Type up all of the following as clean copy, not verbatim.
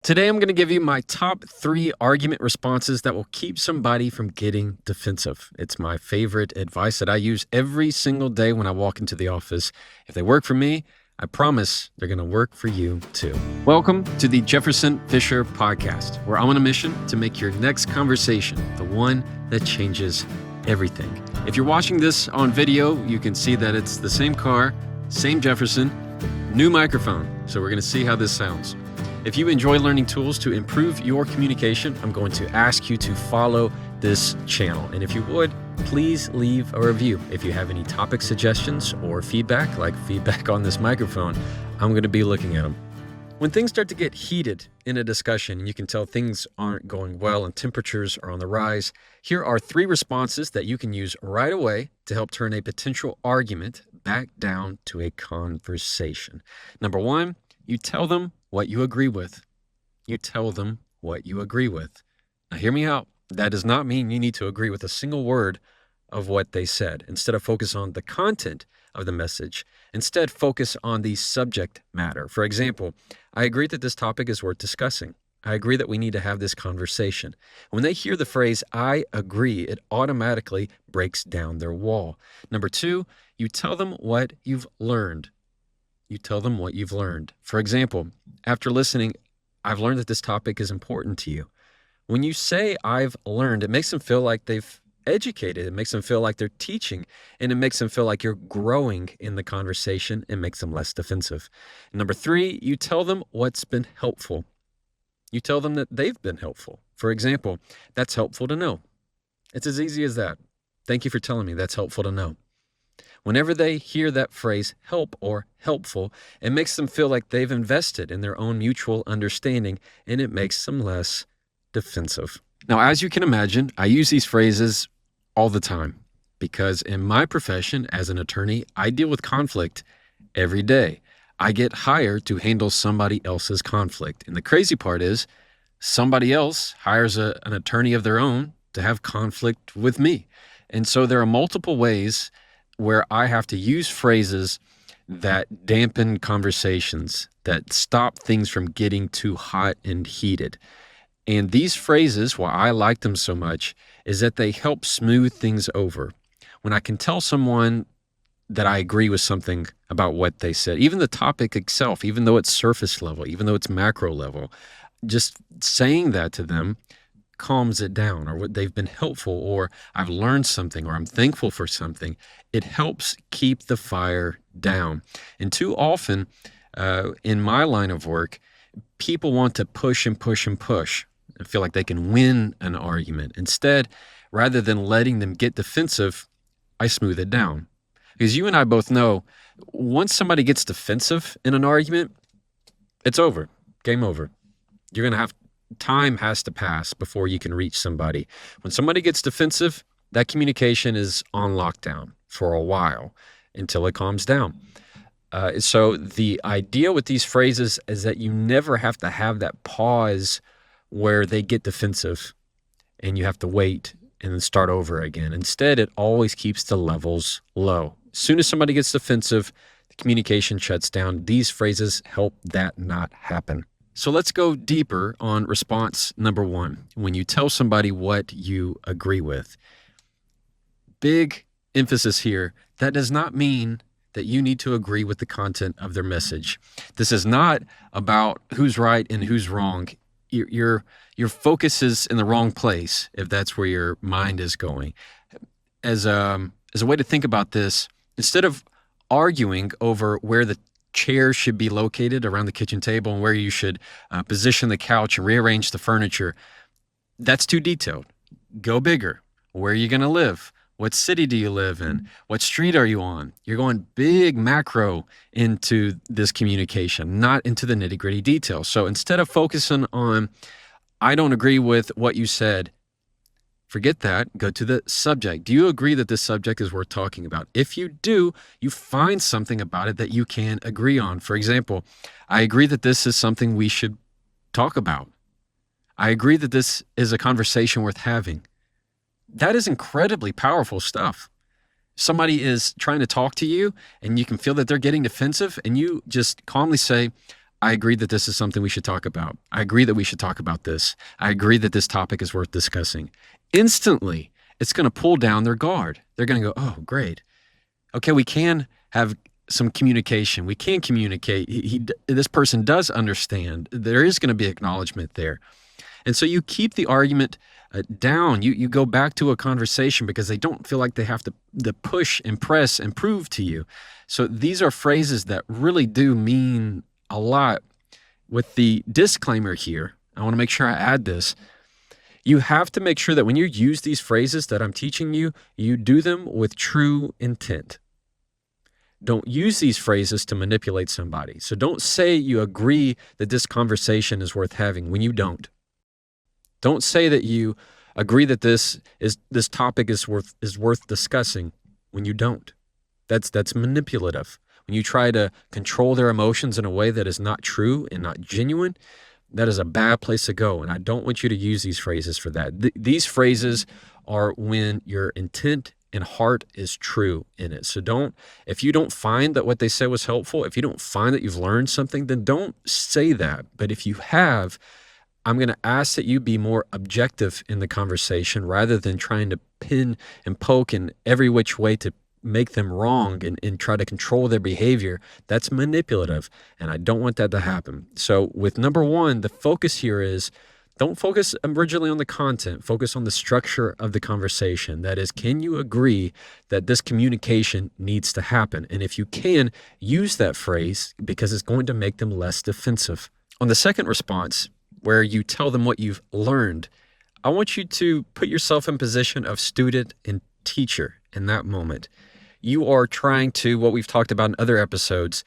Today, I'm going to give you my top 3 argument responses that will keep somebody from getting defensive. It's my favorite advice that I use every single day when I walk into the office. If they work for me, I promise they're going to work for you too. Welcome to the Jefferson Fisher podcast, where I'm on a mission to make your next conversation the one that changes everything. If you're watching this on video, you can see that it's the same car, same Jefferson, new microphone. So we're going to see how this sounds. If you enjoy learning tools to improve your communication, I'm going to ask you to follow this channel. And if you would, please leave a review. If you have any topic suggestions or feedback, like feedback on this microphone, I'm going to be looking at them. When things start to get heated in a discussion and you can tell things aren't going well and temperatures are on the rise, here are 3 responses that you can use right away to help turn a potential argument back down to a conversation. Number 1, you tell them what you agree with. You tell them what you agree with. Now, hear me out. That does not mean you need to agree with a single word of what they said. Instead of focus on the content of the message, instead focus on the subject matter. For example, I agree that this topic is worth discussing. I agree that we need to have this conversation. When they hear the phrase, I agree, it automatically breaks down their wall. Number 2, you tell them what you've learned. You tell them what you've learned. For example, after listening, I've learned that this topic is important to you. When you say I've learned, it makes them feel like they've educated. It makes them feel like they're teaching, and it makes them feel like you're growing in the conversation. It makes them less defensive. Number 3, you tell them what's been helpful. You tell them that they've been helpful. For example, that's helpful to know. It's as easy as that. Thank you for telling me that's helpful to know. Whenever they hear that phrase, help or helpful, it makes them feel like they've invested in their own mutual understanding, and it makes them less defensive. Now, as you can imagine, I use these phrases all the time because in my profession as an attorney, I deal with conflict every day. I get hired to handle somebody else's conflict. And the crazy part is somebody else hires an attorney of their own to have conflict with me. And so there are multiple ways where I have to use phrases that dampen conversations, that stop things from getting too hot and heated. And these phrases, why I like them so much, is that they help smooth things over. When I can tell someone that I agree with something about what they said, even the topic itself, even though it's surface level, even though it's macro level, just saying that to them calms it down, or what they've been helpful, or I've learned something, or I'm thankful for something. It helps keep the fire down. And too often in my line of work, people want to push and push and push and feel like they can win an argument. Instead, rather than letting them get defensive, I smooth it down. Because you and I both know, once somebody gets defensive in an argument, it's over. Game over. You're going to have time has to pass before you can reach somebody. When somebody gets defensive, that communication is on lockdown for a while until it calms down. So the idea with these phrases is that you never have to have that pause where they get defensive and you have to wait and then start over again. Instead, it always keeps the levels low. As soon as somebody gets defensive, the communication shuts down. These phrases help that not happen. So let's go deeper on response number 1. When you tell somebody what you agree with, big emphasis here, that does not mean that you need to agree with the content of their message. This is not about who's right and who's wrong. Your focus is in the wrong place if that's where your mind is going. As a way to think about this, instead of arguing over where the chairs should be located around the kitchen table and where you should position the couch and rearrange the furniture, that's too detailed. Go bigger. Where are you going to live? What city do you live in? What street are you on? You're going big macro into this communication, not into the nitty-gritty details. So instead of focusing on, I don't agree with what you said, forget that. Go to the subject. Do you agree that this subject is worth talking about? If you do, you find something about it that you can agree on. For example, I agree that this is something we should talk about. I agree that this is a conversation worth having. That is incredibly powerful stuff. Somebody is trying to talk to you and you can feel that they're getting defensive, and you just calmly say, I agree that this is something we should talk about. I agree that we should talk about this. I agree that this topic is worth discussing. Instantly, it's going to pull down their guard. They're going to go, oh, great. Okay, we can have some communication. We can communicate. This person does understand. There is going to be acknowledgement there. And so you keep the argument down. You go back to a conversation because they don't feel like they have to push and press and prove to you. So these are phrases that really do mean a lot. With the disclaimer here, I want to make sure I add this. You have to make sure that when you use these phrases that I'm teaching you, you do them with true intent. Don't use these phrases to manipulate somebody. So don't say you agree that this conversation is worth having when you don't. Don't say that you agree that this topic is worth discussing when you don't. That's manipulative. When you try to control their emotions in a way that is not true and not genuine, that is a bad place to go. And I don't want you to use these phrases for that. These phrases are when your intent and heart is true in it. So if you don't find that what they said was helpful, if you don't find that you've learned something, then don't say that. But if you have, I'm going to ask that you be more objective in the conversation rather than trying to pin and poke in every which way to make them wrong and try to control their behavior. That's manipulative, and I don't want that to happen. So with number one, the focus here is don't focus originally on the content. Focus on the structure of the conversation. That is, can you agree that this communication needs to happen? And if you can, use that phrase because it's going to make them less defensive. On the second response, where you tell them what you've learned, I want you to put yourself in position of student and teacher in that moment. You are trying to, what we've talked about in other episodes,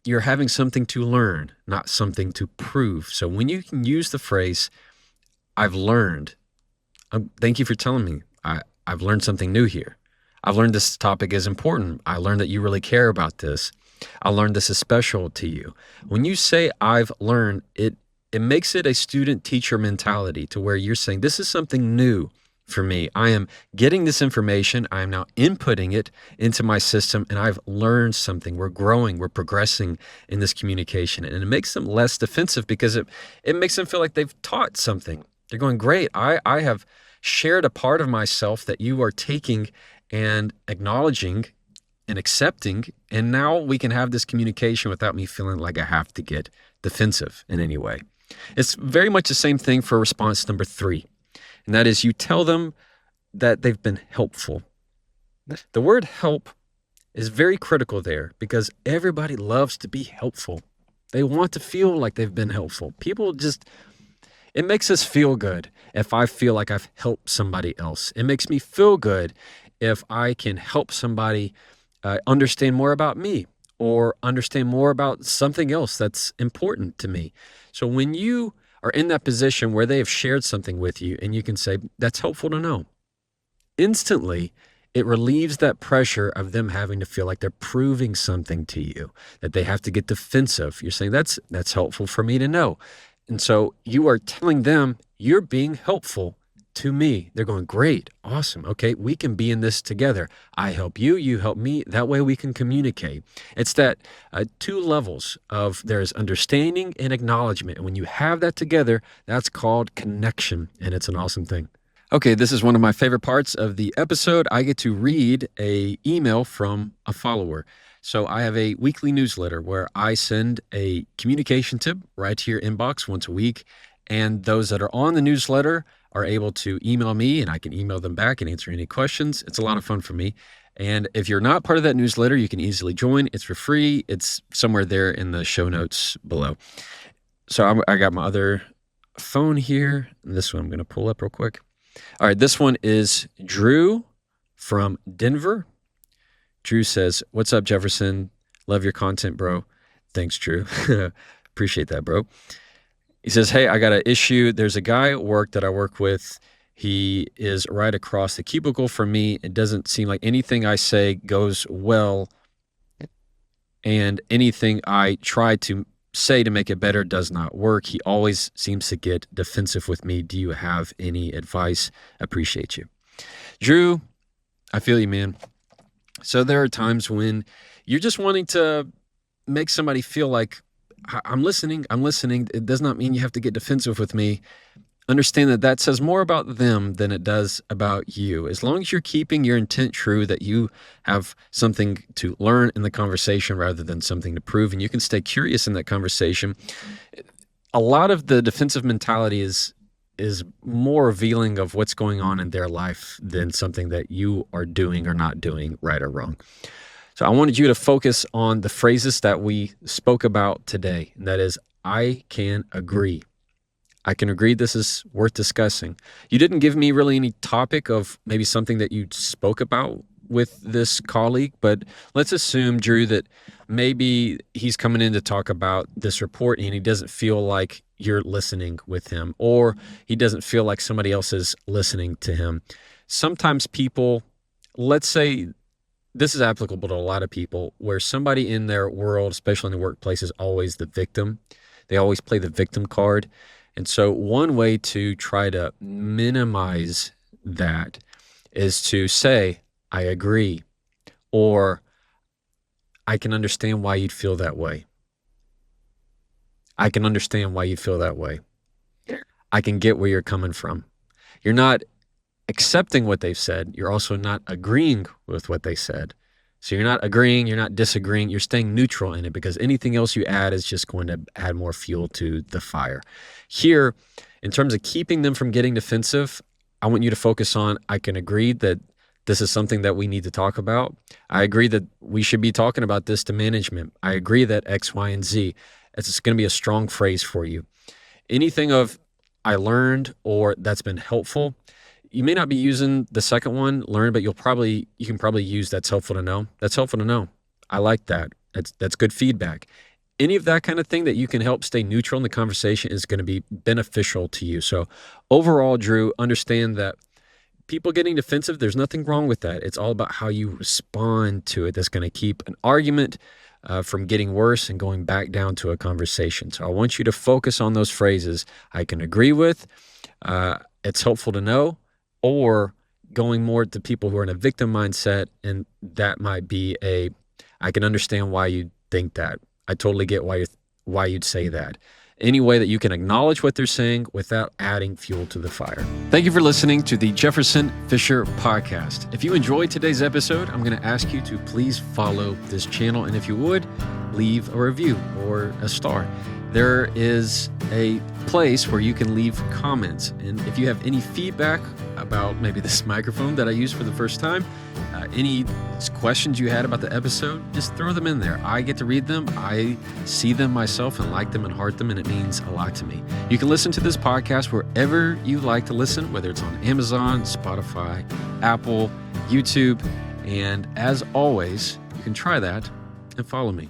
you're having something to learn, not something to prove. So when you can use the phrase, I've learned, thank you for telling me, I've learned something new here. I've learned this topic is important. I learned that you really care about this. I learned this is special to you. When you say I've learned, it makes it a student-teacher mentality to where you're saying this is something new for me. I am getting this information. I am now inputting it into my system, and I've learned something. We're growing. We're progressing in this communication. And it makes them less defensive because it makes them feel like they've taught something. They're going, great, I have shared a part of myself that you are taking and acknowledging and accepting, and now we can have this communication without me feeling like I have to get defensive in any way. It's very much the same thing for response number 3, and that is you tell them that they've been helpful. The word help is very critical there because everybody loves to be helpful. They want to feel like they've been helpful. It makes us feel good if I feel like I've helped somebody else. It makes me feel good if I can help somebody understand more about me or understand more about something else that's important to me. So when you are in that position where they have shared something with you and you can say, that's helpful to know, instantly it relieves that pressure of them having to feel like they're proving something to you, that they have to get defensive. You're saying, that's helpful for me to know. And so you are telling them you're being helpful to me. They're going, great, awesome. Okay, we can be in this together. I help you, you help me. That way we can communicate. It's that 2 levels of there's understanding and acknowledgement. And when you have that together, that's called connection. And it's an awesome thing. Okay, this is one of my favorite parts of the episode. I get to read an email from a follower. So I have a weekly newsletter where I send a communication tip right to your inbox once a week. And those that are on the newsletter are able to email me and I can email them back and answer any questions. It's a lot of fun for me. And if you're not part of that newsletter, you can easily join. It's for free. It's somewhere there in the show notes below. So I got my other phone here. And this one I'm going to pull up real quick. All right, this one is Drew from Denver. Drew says, what's up, Jefferson? Love your content, bro. Thanks, Drew. Appreciate that, bro. He says, hey, I got an issue. There's a guy at work that I work with. He is right across the cubicle from me. It doesn't seem like anything I say goes well, and anything I try to say to make it better does not work. He always seems to get defensive with me. Do you have any advice? Appreciate you. Drew, I feel you, man. So there are times when you're just wanting to make somebody feel like I'm listening. It does not mean you have to get defensive with me. Understand that says more about them than it does about you. As long as you're keeping your intent true, that you have something to learn in the conversation rather than something to prove, and you can stay curious in that conversation. A lot of the defensive mentality is more revealing of what's going on in their life than something that you are doing or not doing, right or wrong. So I wanted you to focus on the phrases that we spoke about today. And that is, I can agree. I can agree this is worth discussing. You didn't give me really any topic of maybe something that you spoke about with this colleague, but let's assume, Drew, that maybe he's coming in to talk about this report and he doesn't feel like you're listening with him, or he doesn't feel like somebody else is listening to him. Sometimes people, let's say this is applicable to a lot of people, where somebody in their world, especially in the workplace, is always the victim. They always play the victim card. And so one way to try to minimize that is to say, I agree, or I can understand why you'd feel that way. I can understand why you feel that way. I can get where you're coming from. You're not accepting what they've said. You're also not agreeing with what they said. So you're not agreeing, you're not disagreeing, you're staying neutral in it, because anything else you add is just going to add more fuel to the fire. Here, in terms of keeping them from getting defensive, I want you to focus on, I can agree that this is something that we need to talk about. I agree that we should be talking about this to management. I agree that X, Y, and Z. It's going to be a strong phrase for you. Anything of I learned or that's been helpful, you may not be using the second one, learn, but you can probably use that's helpful to know. That's helpful to know. I like that. That's good feedback. Any of that kind of thing that you can help stay neutral in the conversation is going to be beneficial to you. So overall, Drew, understand that people getting defensive, there's nothing wrong with that. It's all about how you respond to it that's going to keep an argument from getting worse and going back down to a conversation. So I want you to focus on those phrases I can agree with, it's helpful to know, or going more to people who are in a victim mindset, and that might be I can understand why you think that. I totally get why you'd say that. Any way that you can acknowledge what they're saying without adding fuel to the fire. Thank you for listening to the Jefferson Fisher podcast. If you enjoyed today's episode, I'm going to ask you to please follow this channel, and if you would, leave a review or a star. There is a place where you can leave comments, and if you have any feedback about maybe this microphone that I used for the first time, any questions you had about the episode, just throw them in there. I get to read them. I see them myself and like them and heart them, and it means a lot to me. You can listen to this podcast wherever you like to listen, whether it's on Amazon, Spotify, Apple, YouTube, and as always, you can try that and follow me.